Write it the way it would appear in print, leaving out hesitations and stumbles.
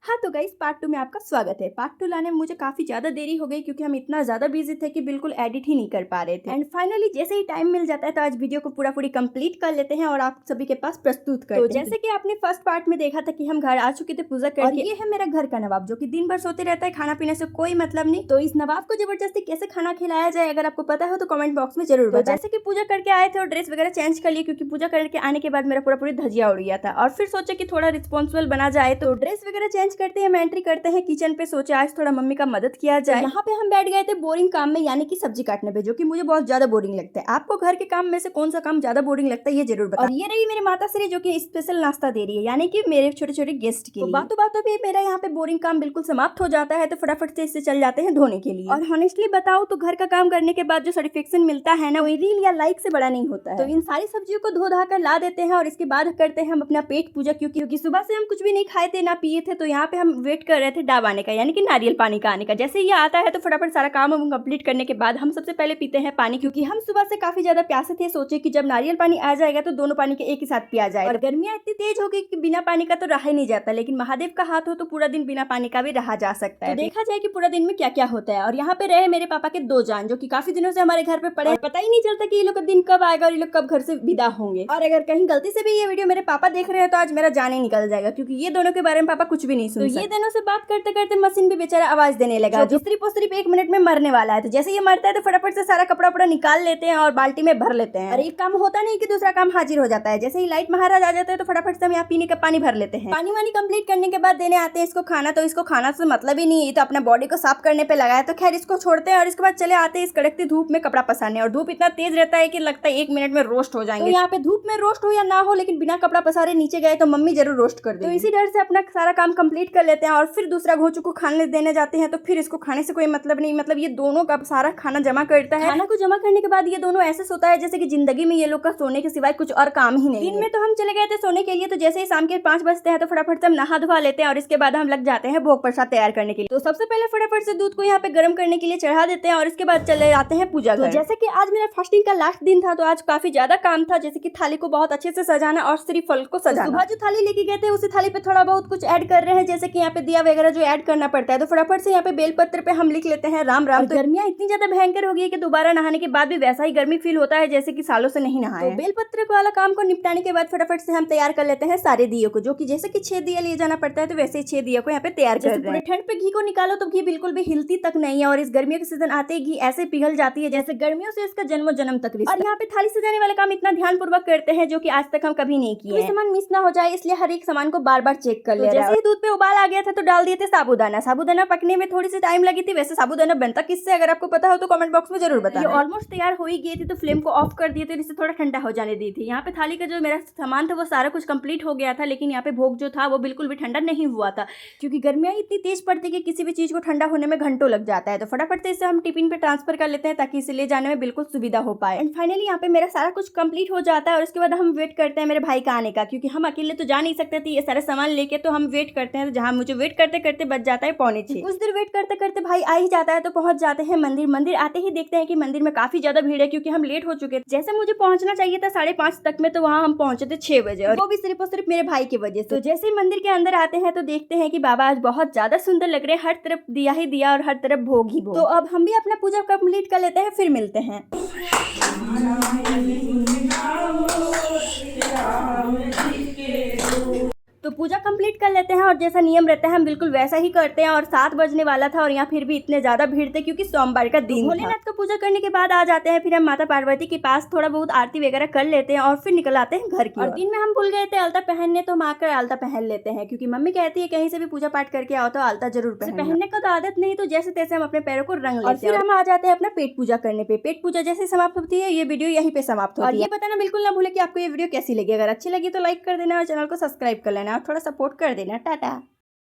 हाँ तो guys part 2 में आपका स्वागत है। पार्ट 2 लाने में मुझे काफी ज्यादा देरी हो गई क्योंकि हम इतना ज्यादा बिजी थे कि बिल्कुल एडिट ही नहीं कर पा रहे थे। एंड फाइनली जैसे ही टाइम मिल जाता है तो आज वीडियो को पूरी कंप्लीट कर लेते हैं और आप सभी के पास प्रस्तुत करते हैं। तो जैसे कि आपने फर्स्ट पार्ट में देखा था कि हम घर आ चुके थे पूजा करके, और ये है मेरा घर का नवाब जो कि दिन भर सोते रहता है, खाना पीने से कोई मतलब नहीं। तो इस नवाब को जबरदस्ती कैसे खाना खिलाया जाए अगर आपको पता हो तो कमेंट बॉक्स में जरूर बताएं। जैसे कि पूजा करके आए थे और ड्रेस वगैरह चेंज कर लिए क्योंकि पूजा करके आने के बाद मेरा पूरी धजिया उड़ गया था, और फिर सोचा कि थोड़ा रिस्पॉन्सिबल बना जाए तो ड्रेस वगैरह चेंज करते हैं, एंट्री करते हैं किचन पे। सोचे आज थोड़ा मम्मी का मदद किया जाए। यहाँ पे हम बैठ गए थे बोरिंग काम में, यानी कि सब्जी काटने पे, जो कि मुझे बहुत ज्यादा बोरिंग लगता है। आपको घर के काम में से कौन सा काम ज्यादा बोरिंग लगता है ये जरूर बताएं। और ये रही मेरी माता श्री जो कि स्पेशल नाश्ता दे रही है, यानी कि मेरे छोटे छोटे गेस्ट के लिए। बातों बातों पे मेरा यहाँ पे बोरिंग काम बिल्कुल समाप्त हो जाता है, तो फटाफट से इससे चल जाते हैं धोने के लिए। और हॉनेस्टली बताओ तो घर का काम करने के बाद जो सेटिस्फेक्शन मिलता है ना, वो रील या लाइक से बड़ा नहीं होता है। तो इन सारी सब्जियों को धो धा कर ला देते हैं और इसके बाद करते हैं हम अपना पेट पूजा, क्योंकि सुबह से हम कुछ भी नहीं खाए थे ना पिए थे। तो यहाँ पे हम वेट कर रहे थे डाब आने का, यानी कि नारियल पानी का आने का। जैसे ये आता है तो फटाफट सारा काम हम कंप्लीट करने के बाद हम सबसे पहले पीते हैं पानी, क्योंकि हम सुबह से काफी ज्यादा प्यासे थे। सोचे कि जब नारियल पानी आ जाएगा तो दोनों पानी के एक ही साथ पिया जाए। और गर्मियां इतनी तेज हो गई कि बिना पानी का तो रहा ही नहीं जाता, लेकिन महादेव का हाथ हो तो पूरा दिन बिना पानी का भी रहा जा सकता है। तो देखा जाए कि पूरा दिन में क्या क्या होता है। और यहाँ पे रहे मेरे पापा के 2 जान जो कि काफी दिनों से हमारे घर पे पड़े हैं। पता ही नहीं चलता कि ये लोग का दिन कब आएगा और ये लोग कब घर से विदा होंगे। और अगर कहीं गलती से भी ये वीडियो मेरे पापा देख रहे हैं तो आज मेरा जान ही निकल जाएगा, क्योंकि ये दोनों के बारे में पापा कुछ भी नहीं सुन। तो ये दोनों से बात करते करते मशीन भी बेचारा आवाज देने लगा, जो सिर्फ 1 मिनट में मरने वाला है। तो जैसे ये मरता है तो फटाफट से सारा कपड़ा उपड़ा निकाल लेते हैं और बाल्टी में भर लेते हैं। और एक काम होता नहीं कि दूसरा काम हाजिर हो जाता है। जैसे ही लाइट महाराज आ जाता है तो फटाफट से हम यहाँ पीने का पानी भर लेते हैं। पानी वानी कंप्लीट करने के बाद देने आते हैं इसको खाना। तो इसको खाना से मतलब ही नहीं है, तो अपना बॉडी को साफ करने पे लगाया। तो खैर इसको छोड़ते हैं और इसके बाद चले आते हैं इस कड़कती धूप में कपड़ा पसारने। और धूप इतना तेज रहता है कि लगता है 1 मिनट में रोस्ट हो जाएंगे। तो यहाँ पे धूप में रोस्ट हो या ना हो, लेकिन बिना कपड़ा पसारे नीचे गए तो मम्मी जरूर रोस्ट कर देगी। तो इसी डर से अपना सारा काम कंप्लीट कर लेते हैं और फिर दूसरा घोचू को खाने देने जाते हैं। तो फिर इसको खाने से कोई मतलब नहीं, मतलब ये दोनों का सारा खाना जमा करता है। खाना को जमा करने के बाद ये दोनों ऐसे सोता है जैसे कि जिंदगी में ये लोग का सोने के सिवाय कुछ और काम ही नहीं। दिन में तो हम चले गए थे सोने के लिए, तो जैसे ही शाम के 5 बजते हैं तो फटाफट से हम नहा धोवा लेते हैं और इसके बाद हम लग जाते हैं भोग प्रसाद तैयार करने के लिए। तो सबसे पहले फटाफट से दूध को यहाँ पे गर्म करने के लिए चढ़ा देते हैं और इसके बाद चले जाते हैं पूजा घर। जैसे कि आज मेरा फास्टिंग का लास्ट दिन था तो आज काफी ज्यादा काम था, जैसे कि थाली को बहुत अच्छे से सजाना और सिर्फ फल को सजाना। सुबह जो थाली लेके गए थे उसी थाली पे थोड़ा बहुत कुछ ऐड कर रहे हैं, जैसे कि यहाँ पे दिया वगैरह जो ऐड करना पड़ता है। तो फटाफट से यहाँ पे बेलपत्र पे हम लिख लेते हैं राम राम। तो गर्मियां इतनी ज्यादा भयंकर हो गई है कि दोबारा नहाने के बाद भी वैसा ही गर्मी फील होता है जैसे कि सालों से नहीं नहाए। तो बेलपत्र वाला काम को निपटाने के बाद फटाफट से हम तैयार कर लेते हैं सारे दियों को, जो कि जैसे कि 6 दिया लिए जाना पड़ता है तो वैसे ही 6 दिया को यहाँ पे तैयार कर रहे हैं। ठंड पे घी को निकालो तो घी बिल्कुल भी हिलती तक नहीं है, और इस गर्मियों के सीजन आते ही घी ऐसे पिघल जाती है जैसे गर्मियों से इसका जन्म तक रिश्ता। और यहाँ पे थाली सजाने वाला काम इतना ध्यान पूर्वक करते हैं जो कि आज तक हम कभी नहीं किए। कोई सामान मिस ना हो जाए इसलिए हर एक सामान को बार बार चेक कर ले। जैसे ही दूध पे उबाल आ गया था तो डाल दिए थे साबूदाना। साबूदाना पकने में थोड़ी सी टाइम लगी थी। वैसे साबूदाना बनता किससे अगर आपको पता हो तो कमेंट बॉक्स में जरूर बताना। ये ऑलमोस्ट तैयार हो ही गई थी तो फ्लेम को ऑफ कर दिए थे, जिससे थोड़ा ठंडा हो जाने दी थी। यहाँ पे थाली का जो मेरा सामान था वो सारा कुछ कंप्लीट हो गया था, लेकिन यहाँ पे भोग जो था वो बिल्कुल भी ठंडा नहीं हुआ था, क्योंकि गर्मियां इतनी तेज पड़ती है कि किसी भी चीज को ठंडा होने में घंटों लग जाता है। तो फटाफट से इसे हम टिफिन पे ट्रांसफर कर लेते हैं ताकि इसे ले जाने में बिल्कुल सुविधा हो पाए। एंड फाइनली यहाँ पे मेरा सारा कुछ कंप्लीट हो जाता है और उसके बाद हम वेट करते हैं मेरे भाई का आने का, क्योंकि हम अकेले तो जा नहीं सकते थे ये सारा सामान लेके। तो हम वेट करते हैं, जहाँ मुझे वेट करते करते बच जाता है 5:45। कुछ देर वेट करते करते भाई आ ही जाता है तो पहुंच जाते हैं मंदिर। मंदिर आते ही देखते हैं कि मंदिर में काफी ज्यादा भीड़ है, क्योंकि हम लेट हो चुके थे। जैसे मुझे पहुंचना चाहिए था 5:30 तक में, तो वहाँ हम पहुंचे थे 6 बजे, और वो भी सिर्फ और सिर्फ मेरे भाई की वजह से। तो जैसे ही मंदिर के अंदर आते हैं तो देखते हैं कि बाबा आज बहुत ज्यादा सुंदर लग रहे हैं, हर तरफ दिया ही दिया और हर तरफ भोग ही भोग। तो अब हम भी अपना पूजा कंप्लीट कर लेते हैं, फिर मिलते हैं। तो पूजा कंप्लीट कर लेते हैं और जैसा नियम रहता है हम बिल्कुल वैसा ही करते हैं। और 7 बजने वाला था और यहाँ फिर भी इतने ज्यादा भीड़ थे क्योंकि सोमवार का दिन था। भोलेनाथ को पूजा करने के बाद आ जाते हैं, फिर हम माता पार्वती के पास थोड़ा बहुत आरती वगैरह कर लेते हैं और फिर निकल आते हैं घर की। और दिन में हम भूल गए थे अलता पहनने, तो हम आकर अलता पहन लेते हैं, क्योंकि मम्मी कहती है कहीं से भी पूजा पाठ करके आओ तो अलता जरूर पहनने का तो आदत नहीं, तो जैसे तैसे हम अपने पैरों को रंग लेते हैं। फिर हम आ जाते हैं अपना पेट पूजा करने पे। पेट पूजा जैसे समाप्त होती है ये वीडियो यहीं पे समाप्त होती है। और ये बताना बिल्कुल ना भूले कि आपको ये वीडियो कैसी लगी। अगर अच्छी लगी तो लाइक कर देना और चैनल को सब्सक्राइब कर लेना और थोड़ा सपोर्ट कर देना। टाटा।